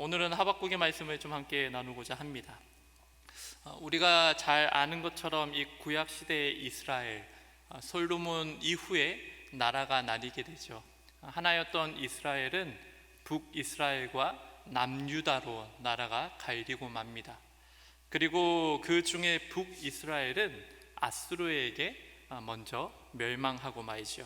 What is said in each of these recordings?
오늘은 하박국의 말씀을 좀 함께 나누고자 합니다. 우리가 잘 아는 것처럼 이 구약 시대의 이스라엘, 솔로몬 이후에 나라가 나뉘게 되죠. 하나였던 이스라엘은 북이스라엘과 남유다로 나라가 갈리고 맙니다. 그리고 그 중에 북이스라엘은 아수르에게 먼저 멸망하고 말이죠.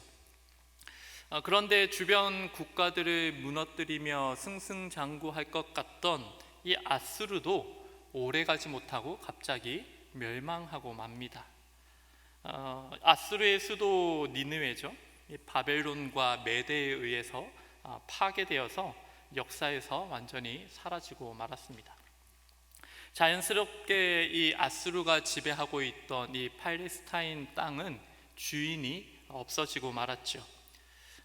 그런데 주변 국가들을 무너뜨리며 승승장구할 것 같던 이 아수르도 오래가지 못하고 갑자기 멸망하고 맙니다. 아수르의 수도 니느웨죠. 바벨론과 메대에 의해서 파괴되어서 역사에서 완전히 사라지고 말았습니다. 자연스럽게 이 아수르가 지배하고 있던 이 팔레스타인 땅은 주인이 없어지고 말았죠.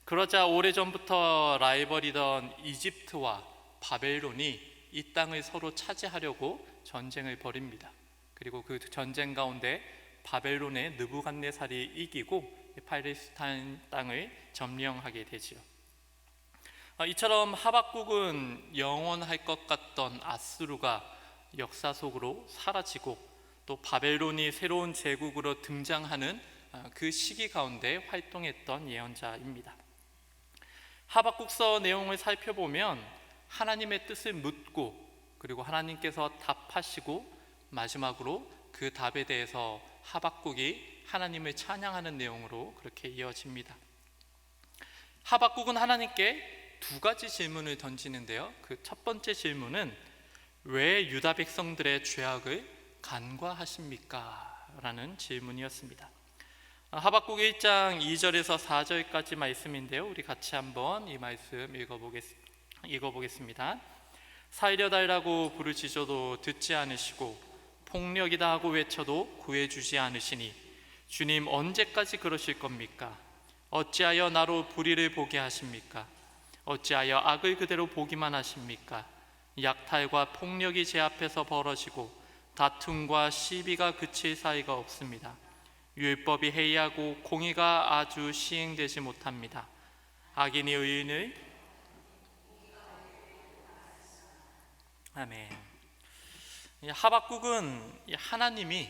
그러자 오래전부터 라이벌이던 이집트와 바벨론이 이 땅을 서로 차지하려고 전쟁을 벌입니다. 그리고 그 전쟁 가운데 바벨론의 느부갓네살이 이기고 팔레스타인 땅을 점령하게 되지요. 이처럼 하박국은 영원할 것 같던 아수르가 역사 속으로 사라지고 또 바벨론이 새로운 제국으로 등장하는 그 시기 가운데 활동했던 예언자입니다. 하박국서 내용을 살펴보면 하나님의 뜻을 묻고 그리고 하나님께서 답하시고 마지막으로 그 답에 대해서 하박국이 하나님을 찬양하는 내용으로 그렇게 이어집니다. 하박국은 하나님께 두 가지 질문을 던지는데요. 그 첫 번째 질문은 왜 유다 백성들의 죄악을 간과하십니까? 라는 질문이었습니다. 하박국 1장 2절에서 4절까지 말씀인데요. 우리 같이 한번 이 말씀 읽어보겠습니다. 살려 달라고 부르짖어도 듣지 않으시고 폭력이다 하고 외쳐도 구해주지 않으시니 주님 언제까지 그러실 겁니까? 어찌하여 나로 불의를 보게 하십니까? 어찌하여 악을 그대로 보기만 하십니까? 약탈과 폭력이 제 앞에서 벌어지고 다툼과 시비가 그칠 사이가 없습니다. 율법이 해이하고 공의가 아주 시행되지 못합니다. 악인이 의인을 아멘. 하박국은 하나님이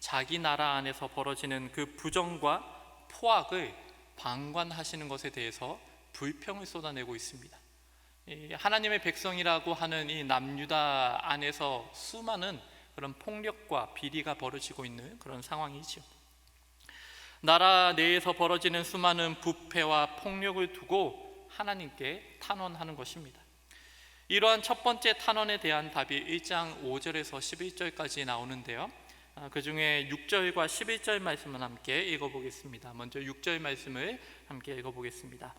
자기 나라 안에서 벌어지는 그 부정과 포악을 방관하시는 것에 대해서 불평을 쏟아내고 있습니다. 하나님의 백성이라고 하는 이 남유다 안에서 수많은 그런 폭력과 비리가 벌어지고 있는 그런 상황이죠. 나라 내에서 벌어지는 수많은 부패와 폭력을 두고 하나님께 탄원하는 것입니다. 이러한 첫 번째 탄원에 대한 답이 1장 5절에서 11절까지 나오는데요. 그 중에 6절과 11절 말씀을 함께 읽어보겠습니다. 먼저 6절 말씀을 함께 읽어보겠습니다.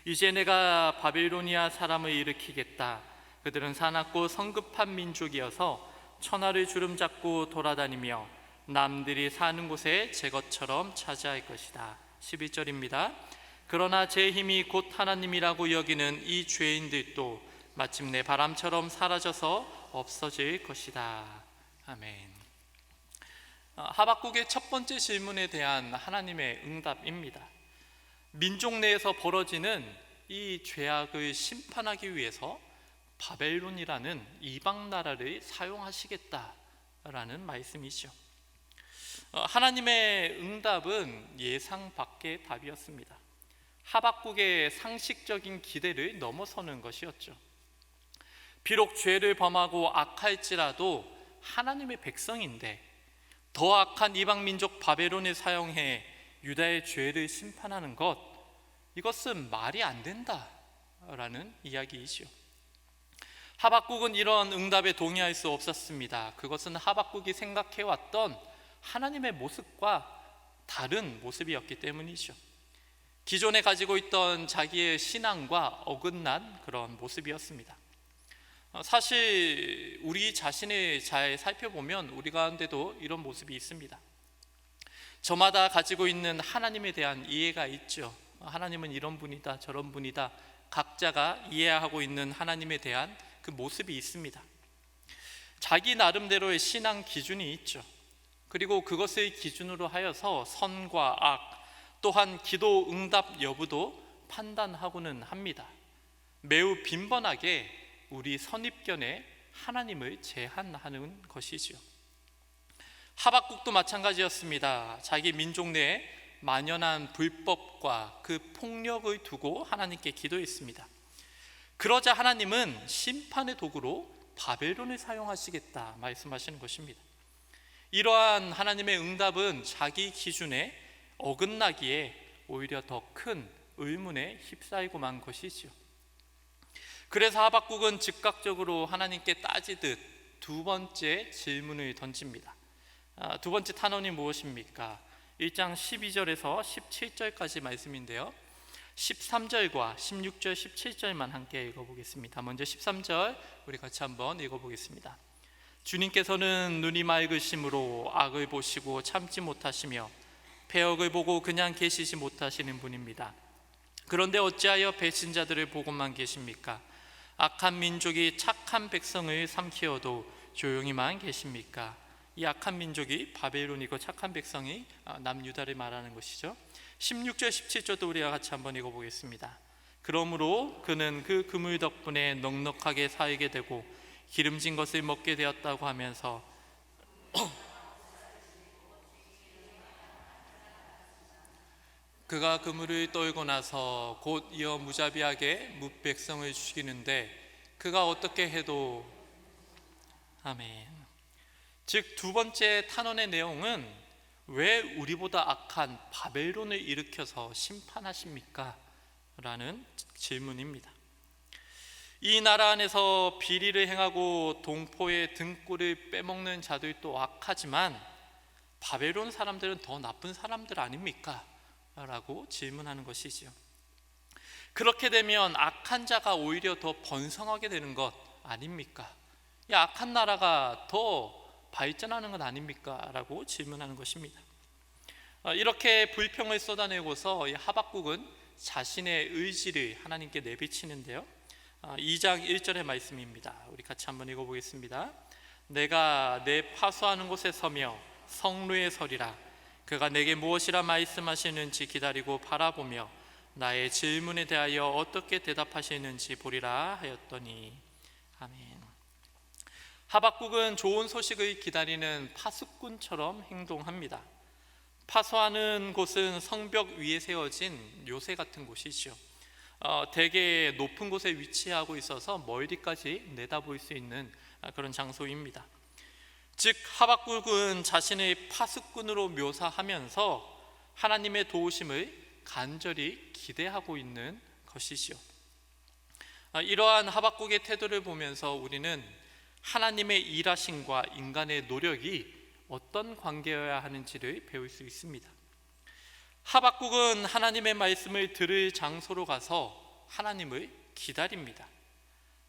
이제 내가 바빌로니아 사람을 일으키겠다. 그들은 사납고 성급한 민족이어서 천하를 주름잡고 돌아다니며 남들이 사는 곳에 제 것처럼 차지할 것이다. 11절입니다. 그러나 제 힘이 곧 하나님이라고 여기는 이 죄인들도 마침내 바람처럼 사라져서 없어질 것이다. 아멘. 하박국의 첫 번째 질문에 대한 하나님의 응답입니다. 민족 내에서 벌어지는 이 죄악을 심판하기 위해서 바벨론이라는 이방 나라를 사용하시겠다라는 말씀이죠. 하나님의 응답은 예상 밖의 답이었습니다. 하박국의 상식적인 기대를 넘어서는 것이었죠. 비록 죄를 범하고 악할지라도 하나님의 백성인데 더 악한 이방 민족 바벨론을 사용해 유다의 죄를 심판하는 것, 이것은 말이 안 된다라는 이야기이죠. 하박국은 이런 응답에 동의할 수 없었습니다. 그것은 하박국이 생각해왔던 하나님의 모습과 다른 모습이었기 때문이죠. 기존에 가지고 있던 자기의 신앙과 어긋난 그런 모습이었습니다. 사실 우리 자신을 잘 살펴보면 우리 가운데도 이런 모습이 있습니다. 저마다 가지고 있는 하나님에 대한 이해가 있죠. 하나님은 이런 분이다 저런 분이다, 각자가 이해하고 있는 하나님에 대한 그 모습이 있습니다. 자기 나름대로의 신앙 기준이 있죠. 그리고 그것을 기준으로 하여서 선과 악, 또한 기도 응답 여부도 판단하고는 합니다. 매우 빈번하게 우리 선입견에 하나님을 제한하는 것이지요. 하박국도 마찬가지였습니다. 자기 민족 내에 만연한 불법과 그 폭력을 두고 하나님께 기도했습니다. 그러자 하나님은 심판의 도구로 바벨론을 사용하시겠다 말씀하시는 것입니다. 이러한 하나님의 응답은 자기 기준에 어긋나기에 오히려 더 큰 의문에 휩싸이고 만 것이지요. 그래서 하박국은 즉각적으로 하나님께 따지듯 두 번째 질문을 던집니다. 두 번째 탄원이 무엇입니까? 1장 12절에서 17절까지 말씀인데요, 13절과 16절, 17절만 함께 읽어보겠습니다. 먼저 13절 우리 같이 한번 읽어보겠습니다. 주님께서는 눈이 맑으심으로 악을 보시고 참지 못하시며 패역을 보고 그냥 계시지 못하시는 분입니다. 그런데 어찌하여 배신자들을 보고만 계십니까? 악한 민족이 착한 백성을 삼키어도 조용히만 계십니까? 이 악한 민족이 바벨론이고 착한 백성이 남유다를 말하는 것이죠. 16절 17절도 우리가 같이 한번 읽어보겠습니다. 그러므로 그는 그 그물 덕분에 넉넉하게 살게 되고 기름진 것을 먹게 되었다고 하면서 그가 그물을 떨고 나서 곧 이어 무자비하게 뭇백성을 죽이는데 그가 어떻게 해도 아멘. 즉 두 번째 탄원의 내용은 왜 우리보다 악한 바벨론을 일으켜서 심판하십니까? 라는 질문입니다. 이 나라 안에서 비리를 행하고 동포의 등골을 빼먹는 자들도 악하지만 바벨론 사람들은 더 나쁜 사람들 아닙니까? 라고 질문하는 것이지요. 그렇게 되면 악한 자가 오히려 더 번성하게 되는 것 아닙니까? 이 악한 나라가 더 발전하는 것 아닙니까? 라고 질문하는 것입니다. 이렇게 불평을 쏟아내고서 하박국은 자신의 의지를 하나님께 내비치는데요, 2장 1절의 말씀입니다. 우리 같이 한번 읽어보겠습니다. 내가 내 파수하는 곳에 서며 성루에 서리라. 그가 내게 무엇이라 말씀하시는지 기다리고 바라보며 나의 질문에 대하여 어떻게 대답하시는지 보리라 하였더니 아멘. 하박국은 좋은 소식을 기다리는 파수꾼처럼 행동합니다. 파수하는 곳은 성벽 위에 세워진 요새 같은 곳이죠. 되게 높은 곳에 위치하고 있어서 멀리까지 내다볼 수 있는 그런 장소입니다. 즉 하박국은 자신의 파수꾼으로 묘사하면서 하나님의 도우심을 간절히 기대하고 있는 것이죠. 이러한 하박국의 태도를 보면서 우리는 하나님의 일하심과 인간의 노력이 어떤 관계여야 하는지를 배울 수 있습니다. 하박국은 하나님의 말씀을 들을 장소로 가서 하나님을 기다립니다.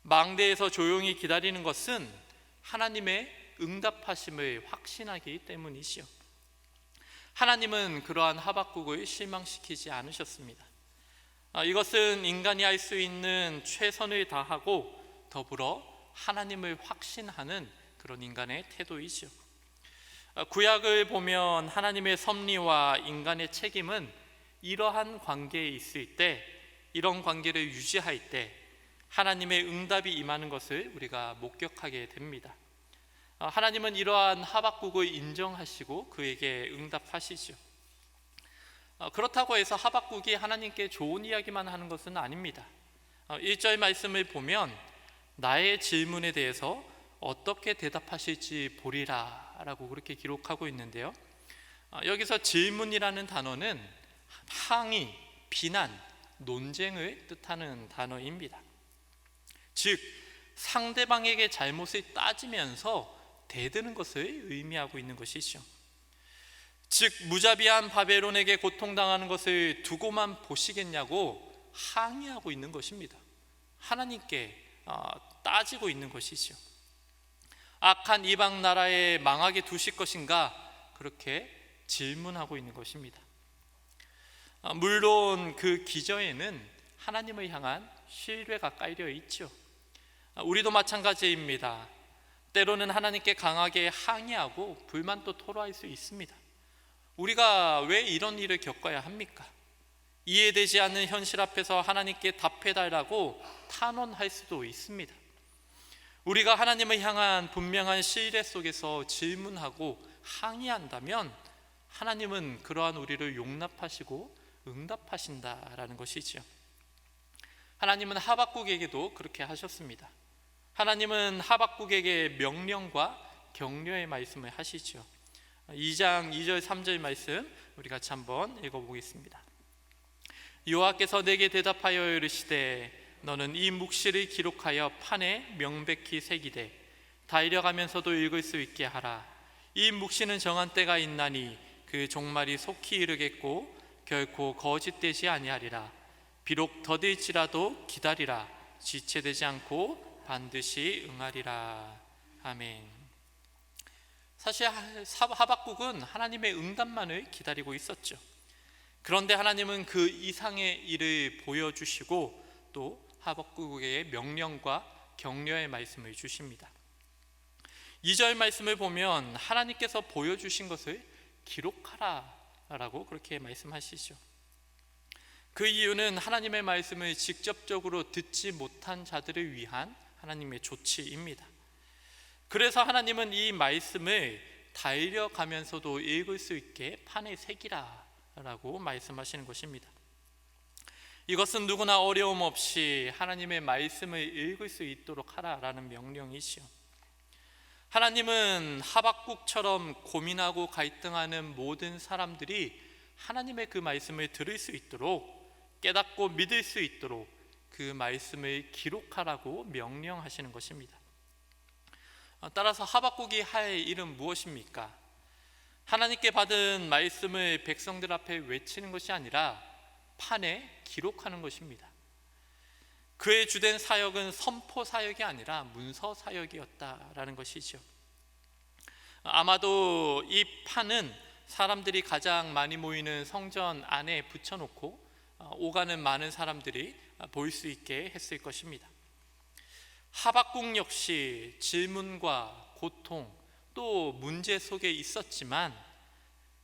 망대에서 조용히 기다리는 것은 하나님의 응답하심을 확신하기 때문이지요. 하나님은 그러한 하박국을 실망시키지 않으셨습니다. 이것은 인간이 할 수 있는 최선을 다하고 더불어 하나님을 확신하는 그런 인간의 태도이죠. 구약을 보면 하나님의 섭리와 인간의 책임은 이러한 관계에 있을 때, 이런 관계를 유지할 때 하나님의 응답이 임하는 것을 우리가 목격하게 됩니다. 하나님은 이러한 하박국을 인정하시고 그에게 응답하시죠. 그렇다고 해서 하박국이 하나님께 좋은 이야기만 하는 것은 아닙니다. 1절 말씀을 보면 나의 질문에 대해서 어떻게 대답하실지 보리라 라고 그렇게 기록하고 있는데요, 여기서 질문이라는 단어는 항의, 비난, 논쟁을 뜻하는 단어입니다. 즉 상대방에게 잘못을 따지면서 대드는 것을 의미하고 있는 것이죠. 즉 무자비한 바벨론에게 고통당하는 것을 두고만 보시겠냐고 항의하고 있는 것입니다. 하나님께 따지고 있는 것이죠. 악한 이방 나라에 망하게 두실 것인가? 그렇게 질문하고 있는 것입니다. 물론 그 기저에는 하나님을 향한 신뢰가 깔려 있죠. 우리도 마찬가지입니다. 때로는 하나님께 강하게 항의하고 불만도 토로할 수 있습니다. 우리가 왜 이런 일을 겪어야 합니까? 이해되지 않는 현실 앞에서 하나님께 답해달라고 탄원할 수도 있습니다. 우리가 하나님을 향한 분명한 신뢰 속에서 질문하고 항의한다면 하나님은 그러한 우리를 용납하시고 응답하신다라는 것이지요. 하나님은 하박국에게도 그렇게 하셨습니다. 하나님은 하박국에게 명령과 격려의 말씀을 하시죠. 2장 2절 3절 말씀 우리 같이 한번 읽어보겠습니다. 여호와께서 내게 대답하여 이르시되 너는 이 묵시를 기록하여 판에 명백히 새기되 달려가면서도 읽을 수 있게 하라. 이 묵시는 정한 때가 있나니 그 종말이 속히 이르겠고 결코 거짓되지 아니하리라. 비록 더딜지라도 기다리라. 지체되지 않고 반드시 응하리라. 아멘. 사실 하박국은 하나님의 응답만을 기다리고 있었죠. 그런데 하나님은 그 이상의 일을 보여주시고 또 하박국에게 명령과 격려의 말씀을 주십니다. 2절 말씀을 보면 하나님께서 보여주신 것을 기록하라 라고 그렇게 말씀하시죠. 그 이유는 하나님의 말씀을 직접적으로 듣지 못한 자들을 위한 하나님의 조치입니다. 그래서 하나님은 이 말씀을 달려가면서도 읽을 수 있게 판에 새기라 라고 말씀하시는 것입니다. 이것은 누구나 어려움 없이 하나님의 말씀을 읽을 수 있도록 하라라는 명령이시요. 하나님은 하박국처럼 고민하고 갈등하는 모든 사람들이 하나님의 그 말씀을 들을 수 있도록 깨닫고 믿을 수 있도록 그 말씀을 기록하라고 명령하시는 것입니다. 따라서 하박국이 할 일은 무엇입니까? 하나님께 받은 말씀을 백성들 앞에 외치는 것이 아니라 판에 기록하는 것입니다. 그의 주된 사역은 선포 사역이 아니라 문서 사역이었다라는 것이죠. 아마도 이 판은 사람들이 가장 많이 모이는 성전 안에 붙여놓고 오가는 많은 사람들이 볼 수 있게 했을 것입니다. 하박국 역시 질문과 고통 또 문제 속에 있었지만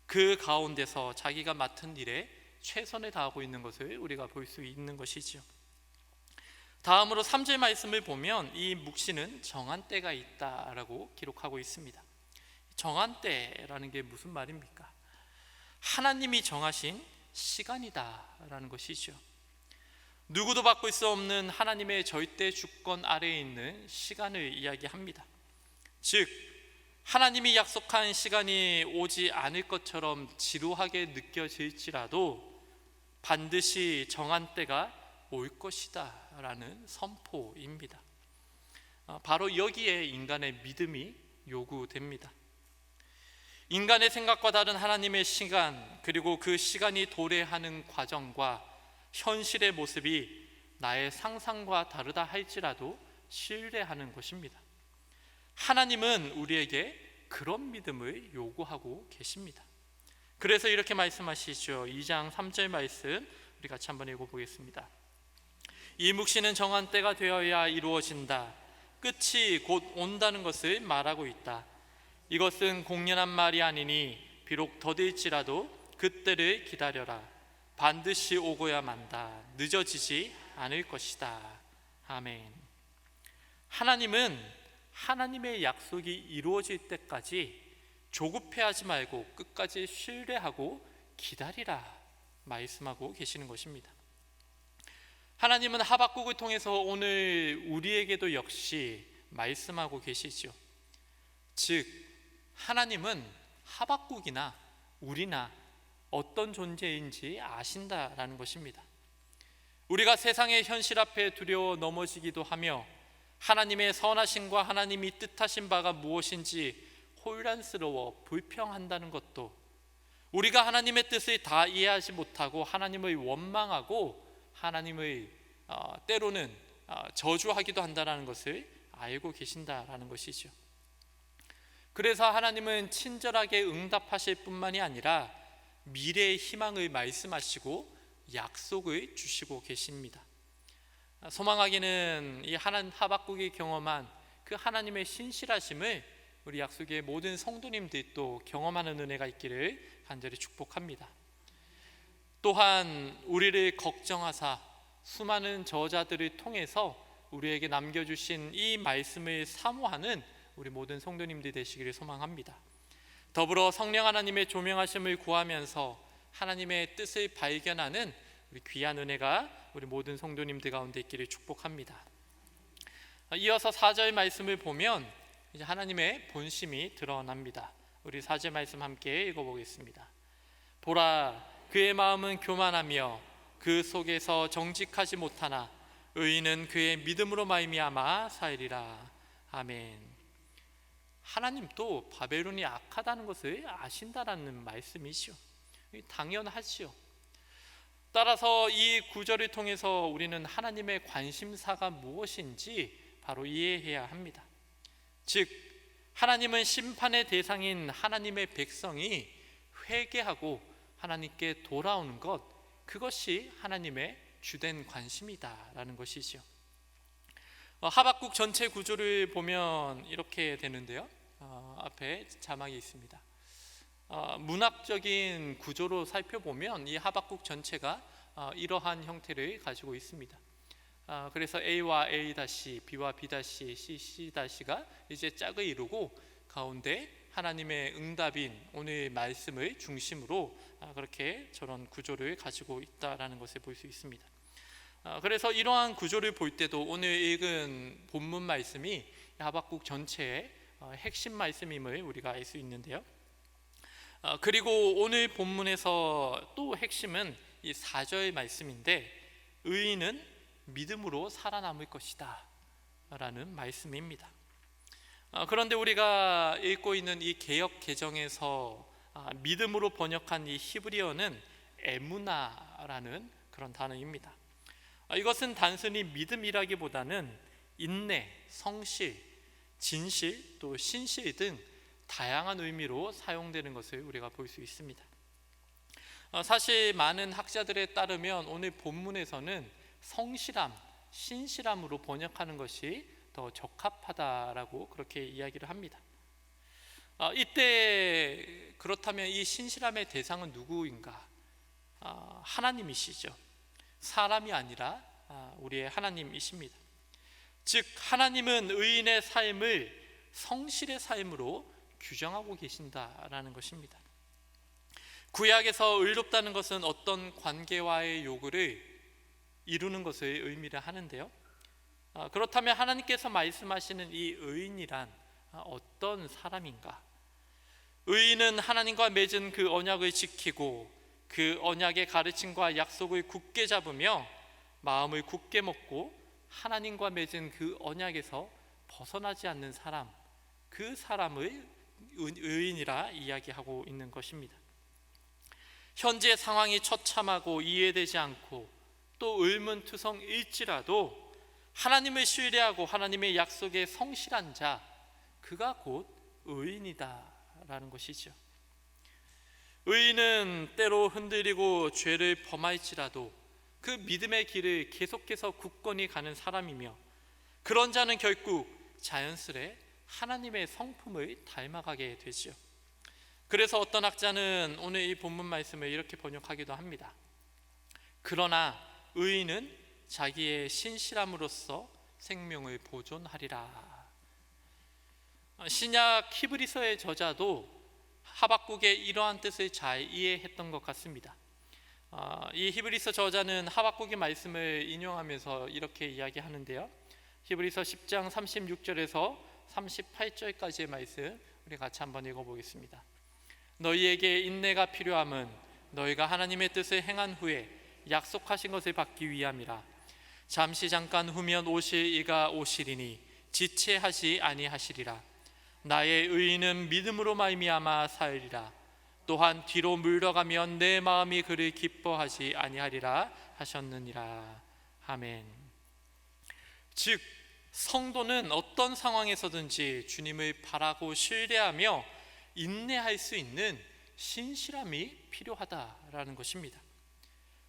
그 가운데서 자기가 맡은 일에 최선을 다하고 있는 것을 우리가 볼 수 있는 것이지요. 다음으로 3절 말씀을 보면 이 묵시는 정한 때가 있다라고 기록하고 있습니다. 정한 때라는 게 무슨 말입니까? 하나님이 정하신 시간이다라는 것이죠. 누구도 바꿀 수 없는 하나님의 절대 주권 아래에 있는 시간을 이야기합니다. 즉 하나님이 약속한 시간이 오지 않을 것처럼 지루하게 느껴질지라도 반드시 정한 때가 올 것이다 라는 선포입니다. 바로 여기에 인간의 믿음이 요구됩니다. 인간의 생각과 다른 하나님의 시간, 그리고 그 시간이 도래하는 과정과 현실의 모습이 나의 상상과 다르다 할지라도 신뢰하는 것입니다. 하나님은 우리에게 그런 믿음을 요구하고 계십니다. 그래서 이렇게 말씀하시죠. 2장 3절 말씀 우리 같이 한번 읽어보겠습니다. 이 묵시는 정한 때가 되어야 이루어진다. 끝이 곧 온다는 것을 말하고 있다. 이것은 공연한 말이 아니니 비록 더딜지라도 그때를 기다려라. 반드시 오고야 만다. 늦어지지 않을 것이다. 아멘. 하나님은 하나님의 약속이 이루어질 때까지 조급해하지 말고 끝까지 신뢰하고 기다리라 말씀하고 계시는 것입니다. 하나님은 하박국을 통해서 오늘 우리에게도 역시 말씀하고 계시죠. 즉 하나님은 하박국이나 우리나 어떤 존재인지 아신다라는 것입니다. 우리가 세상의 현실 앞에 두려워 넘어지기도 하며 하나님의 선하심과 하나님이 뜻하신 바가 무엇인지 혼란스러워 불평한다는 것도, 우리가 하나님의 뜻을 다 이해하지 못하고 하나님을 원망하고 하나님을 때로는 저주하기도 한다는 것을 알고 계신다라는 것이죠. 그래서 하나님은 친절하게 응답하실 뿐만이 아니라 미래의 희망을 말씀하시고 약속을 주시고 계십니다. 소망하기는 이 하박국이 경험한 그 하나님의 신실하심을 우리 약속의 모든 성도님들이 또 경험하는 은혜가 있기를 간절히 축복합니다. 또한 우리를 걱정하사 수많은 저자들을 통해서 우리에게 남겨주신 이 말씀을 사모하는 우리 모든 성도님들 되시기를 소망합니다. 더불어 성령 하나님의 조명하심을 구하면서 하나님의 뜻을 발견하는 우리 귀한 은혜가 우리 모든 성도님들 가운데 있기를 축복합니다. 이어서 4절 말씀을 보면 이제 하나님의 본심이 드러납니다. 우리 4절 말씀 함께 읽어보겠습니다. 보라, 그의 마음은 교만하며 그 속에서 정직하지 못하나 의인은 그의 믿음으로 말미암아 살리라. 아멘. 하나님도 바벨론이 악하다는 것을 아신다라는 말씀이시오. 당연하지요. 따라서 이 구절을 통해서 우리는 하나님의 관심사가 무엇인지 바로 이해해야 합니다. 즉, 하나님은 심판의 대상인 하나님의 백성이 회개하고 하나님께 돌아오는 것, 그것이 하나님의 주된 관심이다라는 것이죠. 하박국 전체 구조를 보면 이렇게 되는데요. 앞에 자막이 있습니다. 문학적인 구조로 살펴보면 이 하박국 전체가 이러한 형태를 가지고 있습니다. 그래서 A와 A-, B와 B-, C, C-가 이제 짝을 이루고 가운데 하나님의 응답인 오늘 말씀을 중심으로 그렇게 저런 구조를 가지고 있다라는 것을 볼 수 있습니다. 그래서 이러한 구조를 볼 때도 오늘 읽은 본문 말씀이 하박국 전체의 핵심 말씀임을 우리가 알 수 있는데요. 그리고 오늘 본문에서 또 핵심은 이 4절 말씀인데, 의인은 믿음으로 살아남을 것이다 라는 말씀입니다. 그런데 우리가 읽고 있는 이 개역 개정에서 믿음으로 번역한 이 히브리어는 에무나라는 그런 단어입니다. 이것은 단순히 믿음이라기보다는 인내, 성실, 진실, 또 신실 등 다양한 의미로 사용되는 것을 우리가 볼 수 있습니다. 사실 많은 학자들에 따르면 오늘 본문에서는 성실함, 신실함으로 번역하는 것이 더 적합하다라고 그렇게 이야기를 합니다. 이때 그렇다면 이 신실함의 대상은 누구인가? 하나님이시죠. 사람이 아니라 우리의 하나님이십니다. 즉, 하나님은 의인의 삶을 성실의 삶으로 규정하고 계신다라는 것입니다. 구약에서 의롭다는 것은 어떤 관계와의 요구를 이루는 것을 의미를 하는데요. 그렇다면 하나님께서 말씀하시는 이 의인이란 어떤 사람인가? 의인은 하나님과 맺은 그 언약을 지키고 그 언약의 가르침과 약속을 굳게 잡으며 마음을 굳게 먹고 하나님과 맺은 그 언약에서 벗어나지 않는 사람, 그 사람을 의인이라 이야기하고 있는 것입니다. 현재 상황이 처참하고 이해되지 않고 또 의문투성일지라도 하나님을 신뢰하고 하나님의 약속에 성실한 자, 그가 곧 의인이다라는 것이죠. 의인은 때로 흔들리고 죄를 범할지라도 그 믿음의 길을 계속해서 굳건히 가는 사람이며, 그런 자는 결국 자연스레 하나님의 성품을 닮아가게 되죠. 그래서 어떤 학자는 오늘 이 본문 말씀을 이렇게 번역하기도 합니다. 그러나 의인은 자기의 신실함으로써 생명을 보존하리라. 신약 히브리서의 저자도 하박국의 이러한 뜻을 잘 이해했던 것 같습니다. 이 히브리서 저자는 하박국의 말씀을 인용하면서 이렇게 이야기하는데요. 히브리서 10장 36절에서 38절까지의 말씀 우리 같이 한번 읽어보겠습니다. 너희에게 인내가 필요함은 너희가 하나님의 뜻을 행한 후에 약속하신 것을 받기 위함이라. 잠시 잠깐 후면 오실 이가 오시리니 지체하지 아니하시리라. 나의 의인은 믿음으로 말미암아 살리라. 또한 뒤로 물러가면 내 마음이 그를 기뻐하지 아니하리라 하셨느니라. 아멘. 즉, 성도는 어떤 상황에서든지 주님을 바라고 신뢰하며 인내할 수 있는 신실함이 필요하다라는 것입니다.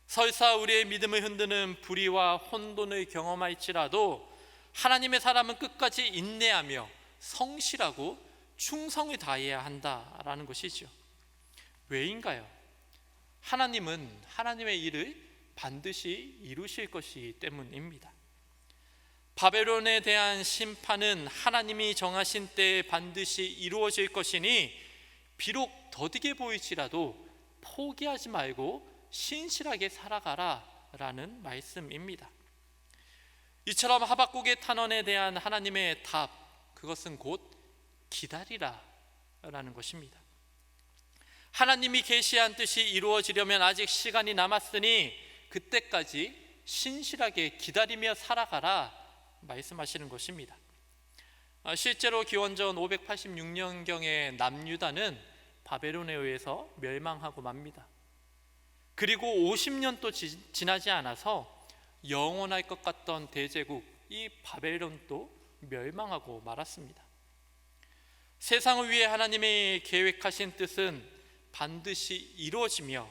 설사 우리의 믿음을 흔드는 불의와 혼돈을 경험할지라도 하나님의 사람은 끝까지 인내하며 성실하고 충성을 다해야 한다라는 것이죠. 왜인가요? 하나님은 하나님의 일을 반드시 이루실 것이기 때문입니다. 바벨론에 대한 심판은 하나님이 정하신 때에 반드시 이루어질 것이니 비록 더디게 보일지라도 포기하지 말고 신실하게 살아가라 라는 말씀입니다. 이처럼 하박국의 탄원에 대한 하나님의 답, 그것은 곧 기다리라 라는 것입니다. 하나님이 계시한 뜻이 이루어지려면 아직 시간이 남았으니 그때까지 신실하게 기다리며 살아가라 말씀하시는 것입니다. 실제로 기원전 586년경에 남유다는 바벨론에 의해서 멸망하고 맙니다. 그리고 50년도 지나지 않아서 영원할 것 같던 대제국 이 바벨론도 멸망하고 말았습니다. 세상을 위해 하나님이 계획하신 뜻은 반드시 이루어지며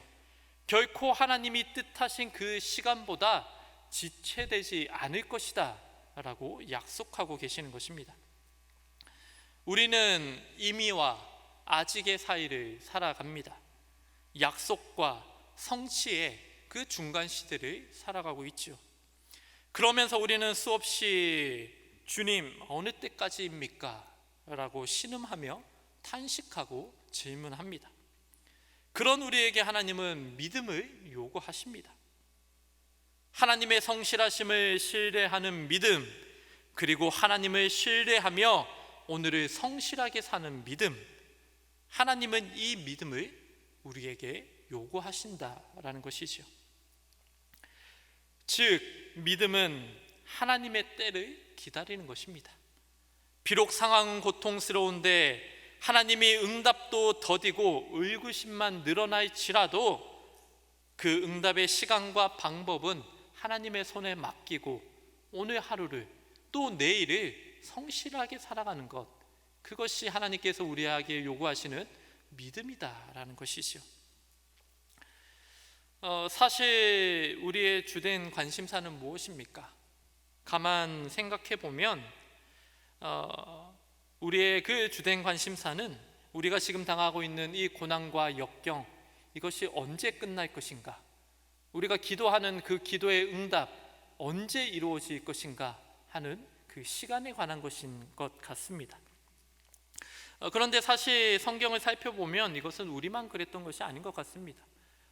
결코 하나님이 뜻하신 그 시간보다 지체되지 않을 것이다 라고 약속하고 계시는 것입니다. 우리는 이미와 아직의 사이를 살아갑니다. 약속과 성취의 그 중간 시대를 살아가고 있죠. 그러면서 우리는 수없이 주님 어느 때까지입니까? 라고 신음하며 탄식하고 질문합니다. 그런 우리에게 하나님은 믿음을 요구하십니다. 하나님의 성실하심을 신뢰하는 믿음, 그리고 하나님을 신뢰하며 오늘을 성실하게 사는 믿음, 하나님은 이 믿음을 우리에게 요구하신다라는 것이죠. 즉 믿음은 하나님의 때를 기다리는 것입니다. 비록 상황은 고통스러운데 하나님이 응답도 더디고 의구심만 늘어날지라도 그 응답의 시간과 방법은 하나님의 손에 맡기고 오늘 하루를 또 내일을 성실하게 살아가는 것, 그것이 하나님께서 우리에게 요구하시는 믿음이다라는 것이죠. 사실 우리의 주된 관심사는 무엇입니까? 가만 생각해 보면 우리의 그 주된 관심사는 우리가 지금 당하고 있는 이 고난과 역경, 이것이 언제 끝날 것인가, 우리가 기도하는 그 기도의 응답 언제 이루어질 것인가 하는 그 시간에 관한 것인 것 같습니다. 그런데 사실 성경을 살펴보면 이것은 우리만 그랬던 것이 아닌 것 같습니다.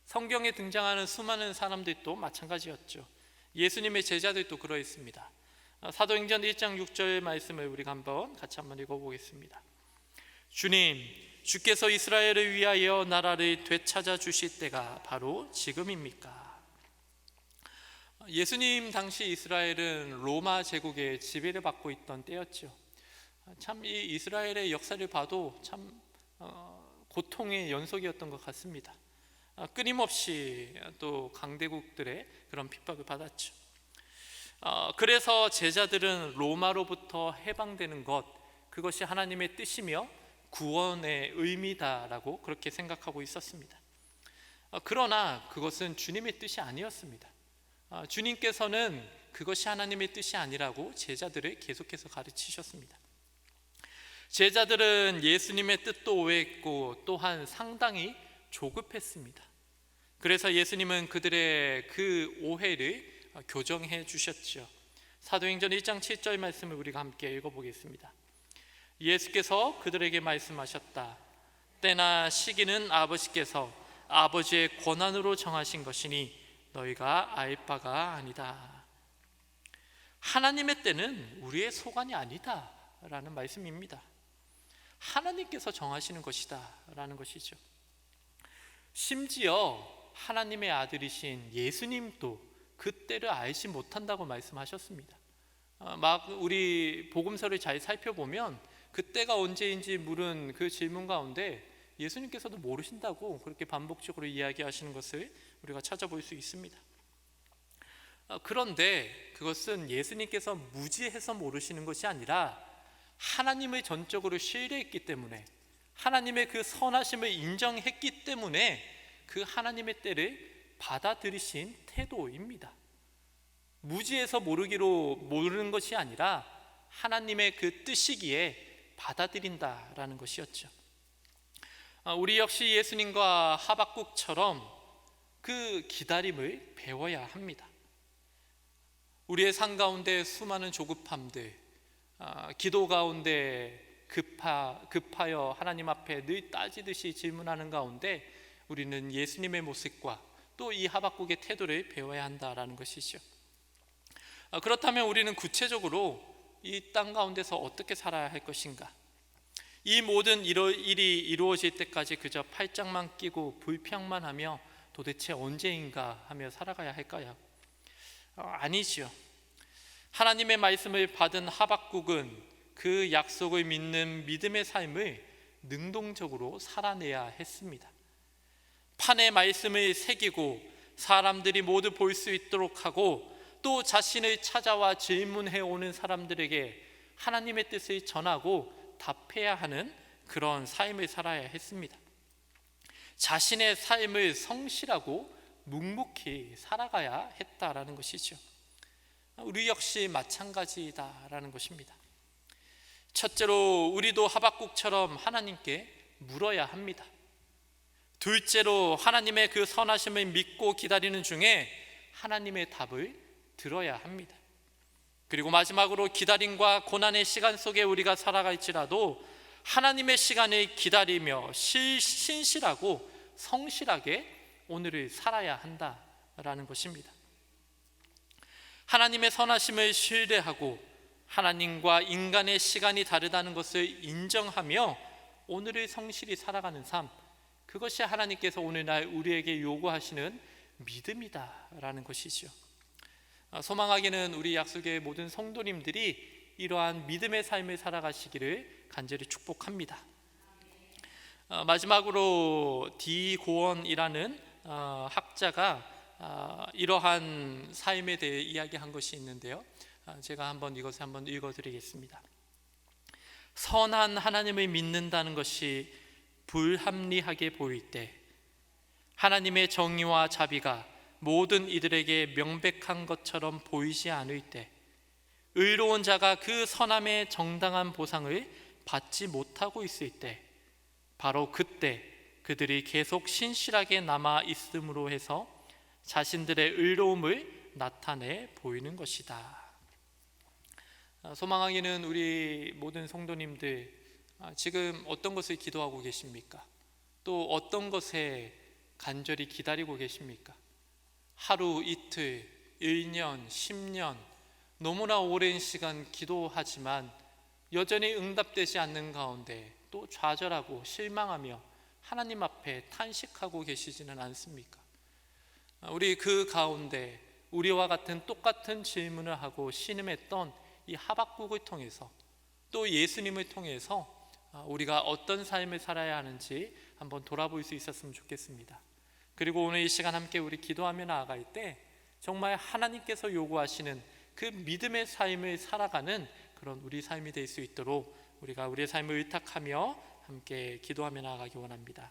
성경에 등장하는 수많은 사람들도 마찬가지였죠. 예수님의 제자들도 그러했습니다. 사도행전 1장 6절 말씀을 우리가 같이 한번 읽어보겠습니다. 주님, 주께서 이스라엘을 위하여 나라를 되찾아 주실 때가 바로 지금입니까? 예수님 당시 이스라엘은 로마 제국의 지배를 받고 있던 때였죠. 참 이 이스라엘의 역사를 봐도 참 고통의 연속이었던 것 같습니다. 끊임없이 또 강대국들의 그런 핍박을 받았죠. 그래서 제자들은 로마로부터 해방되는 것, 그것이 하나님의 뜻이며 구원의 의미다라고 그렇게 생각하고 있었습니다. 그러나 그것은 주님의 뜻이 아니었습니다. 주님께서는 그것이 하나님의 뜻이 아니라고 제자들을 계속해서 가르치셨습니다. 제자들은 예수님의 뜻도 오해했고 또한 상당히 조급했습니다. 그래서 예수님은 그들의 그 오해를 교정해 주셨죠. 사도행전 1장 7절 말씀을 우리가 함께 읽어보겠습니다. 예수께서 그들에게 말씀하셨다. 때나 시기는 아버지께서 아버지의 권한으로 정하신 것이니 너희가 알 바가 아니다. 하나님의 때는 우리의 소관이 아니다 라는 말씀입니다. 하나님께서 정하시는 것이다 라는 것이죠. 심지어 하나님의 아들이신 예수님도 그 때를 알지 못한다고 말씀하셨습니다. 우리 복음서를 잘 살펴보면 그때가 언제인지 물은 그 질문 가운데 예수님께서도 모르신다고 그렇게 반복적으로 이야기하시는 것을 우리가 찾아볼 수 있습니다. 그런데 그것은 예수님께서 무지해서 모르시는 것이 아니라 하나님을 전적으로 신뢰했기 때문에, 하나님의 그 선하심을 인정했기 때문에 그 하나님의 때를 받아들이신 태도입니다. 무지해서 모르는 것이 아니라 하나님의 그 뜻이기에 받아들인다라는 것이었죠. 우리 역시 예수님과 하박국처럼 그 기다림을 배워야 합니다. 우리의 삶 가운데 수많은 조급함들, 기도 가운데 급하여 하나님 앞에 늘 따지듯이 질문하는 가운데 우리는 예수님의 모습과 또 이 하박국의 태도를 배워야 한다라는 것이죠. 그렇다면 우리는 구체적으로 이 땅 가운데서 어떻게 살아야 할 것인가? 이 모든 일이 이루어질 때까지 그저 팔짱만 끼고 불평만 하며 도대체 언제인가 하며 살아가야 할까요? 아니죠. 하나님의 말씀을 받은 하박국은 그 약속을 믿는 믿음의 삶을 능동적으로 살아내야 했습니다. 판의 말씀을 새기고 사람들이 모두 볼 수 있도록 하고 또 자신을 찾아와 질문해 오는 사람들에게 하나님의 뜻을 전하고 답해야 하는 그런 삶을 살아야 했습니다. 자신의 삶을 성실하고 묵묵히 살아가야 했다라는 것이죠. 우리 역시 마찬가지다라는 것입니다. 첫째로 우리도 하박국처럼 하나님께 물어야 합니다. 둘째로 하나님의 그 선하심을 믿고 기다리는 중에 하나님의 답을 들어야 합니다. 그리고 마지막으로 기다림과 고난의 시간 속에 우리가 살아갈지라도 하나님의 시간을 기다리며 신실하고 성실하게 오늘을 살아야 한다라는 것입니다. 하나님의 선하심을 신뢰하고 하나님과 인간의 시간이 다르다는 것을 인정하며 오늘을 성실히 살아가는 삶, 그것이 하나님께서 오늘날 우리에게 요구하시는 믿음이다라는 것이죠. 소망하기는 우리 약속의 모든 성도님들이 이러한 믿음의 삶을 살아가시기를 간절히 축복합니다. 마지막으로 디 고원이라는 학자가 이러한 삶에 대해 이야기한 것이 있는데요, 제가 이것을 한번 읽어드리겠습니다. 선한 하나님을 믿는다는 것이 불합리하게 보일 때 하나님의 정의와 자비가 모든 이들에게 명백한 것처럼 보이지 않을 때 의로운 자가 그 선함의 정당한 보상을 받지 못하고 있을 때 바로 그때 그들이 계속 신실하게 남아 있음으로 해서 자신들의 의로움을 나타내 보이는 것이다. 소망하기는 우리 모든 성도님들 지금 어떤 것을 기도하고 계십니까? 또 어떤 것에 간절히 기다리고 계십니까? 하루, 이틀, 1년, 10년 너무나 오랜 시간 기도하지만 여전히 응답되지 않는 가운데 또 좌절하고 실망하며 하나님 앞에 탄식하고 계시지는 않습니까? 우리 그 가운데 우리와 같은 똑같은 질문을 하고 신음했던 이 하박국을 통해서 또 예수님을 통해서 우리가 어떤 삶을 살아야 하는지 한번 돌아볼 수 있었으면 좋겠습니다. 그리고 오늘 이 시간 함께 우리 기도하며 나아갈 때 정말 하나님께서 요구하시는 그 믿음의 삶을 살아가는 그런 우리 삶이 될 수 있도록 우리가 우리의 삶을 의탁하며 함께 기도하며 나아가기 원합니다.